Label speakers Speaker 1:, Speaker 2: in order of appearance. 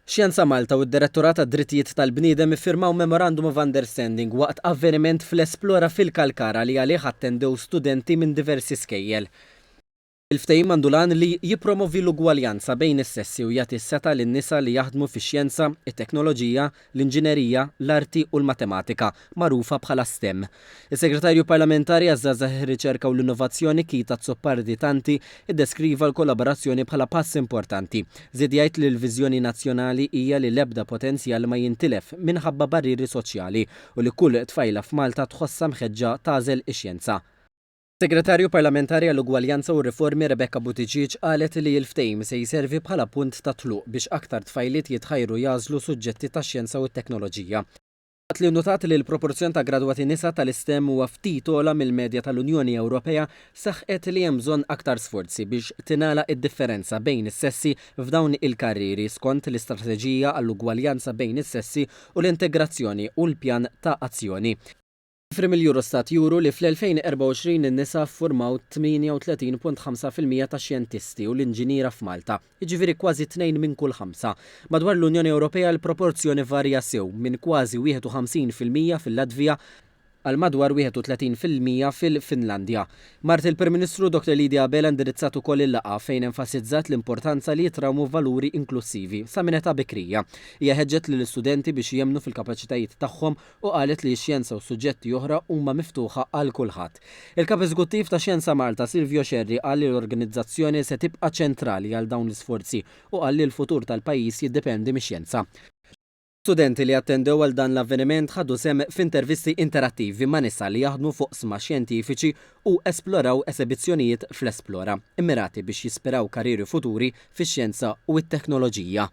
Speaker 1: Xjenza Malta u d-Direttorat tad-Drittijiet tal-Bniedem iffirmaw Memorandum of Understanding waqt avveniment fl-Esplora fil-Kalkara li għalih attendew studenti minn diversi skejjel. Il-ftehim għandu lan li jippromovi l-ugwaljanza bejn is-sessi u jagħti s-seta' lin-nisa li jaħdmu fix-xjenza, it-teknoloġija, l-inġinerija, l-arti u l-matematika, magħrufa bħala STEM. Is-Segretarju Parlamentari għaż-Żgħażagħ ir-Riċerka u l-Innovazzjoni Kita Zoppardi-Tanti iddeskriva l-kollaborazzjoni bħala pass importanti. Żied jgħid li l-viżjoni nazzjonali hija li l-ebda potenzjal ma jintilef minħabba barrieri soċjali u li kull tfajla f'Malta tħossha mħeġġa tagħżel ix-xjenza. Segretarju Parlamentari għall-Ugwaljanza u Riformi Rebecca Buttigieg qalet li l-ftehim se jservi bħala punt ta' tluq biex aktar tfajliet jitħajru jażlu suġġetti tax-xjenza u t-teknoloġija. Waqt li notat li l-proporzjon ta' gradwati nisa tal-istem huwa ftit ogħla mill-medja tal-Unjoni Ewropea, saħqet li hemm bżonn aktar sforzi biex tingħalaq id-differenza bejn is-sessi f'dawn il-karrieri skont l-istrateġija għall-ugwaljanza bejn is-sessi u l-integrazzjoni u l-pjan ta' azzjoni. Frim il-Eurostat juru li fl-2024 in-nisa ffurmaw 38.5% ta' xjentisti u l-inġiniera f'Malta, jiġifieri kważi 2 minn kull 5. Madwar l-Unjoni Ewropea l-proporzjoni varja sew minn kważi 51% fil-Latvja għal madwar 31% fil-Finlandja. Mart il-Prim Ministru Dr. Lidia Bela indirizzat ukoll il-laqgħa fejn enfasizzat l-importanza li jitrawmu valuri inklusivi sa minn età bikrija. Hija ħeġġet lill-istudenti biex jemmnu fil-kapaċitajiet tagħhom u qalet li x-xjenza u suġġetti oħra huma miftuħa għal kulħadd. Il-Kap Eżekuttiv ta' Xjenza Malta Silvio Xerri qal li l-organizzazzjoni se tibqa' ċentrali għal dawn l-isforzi u qal li l-futur tal-pajjiż jiddependi mix-xjenza. Studenti li attendew għal dan l-avveniment ħadu sem f'intervisti interattivi ma' nisa li jaħdmu fuq sma xjentifiċi u esploraw esibizzjonijiet fl-Esplora, immirati biex jispiraw karriri futuri fix-xjenza u t-teknoloġija.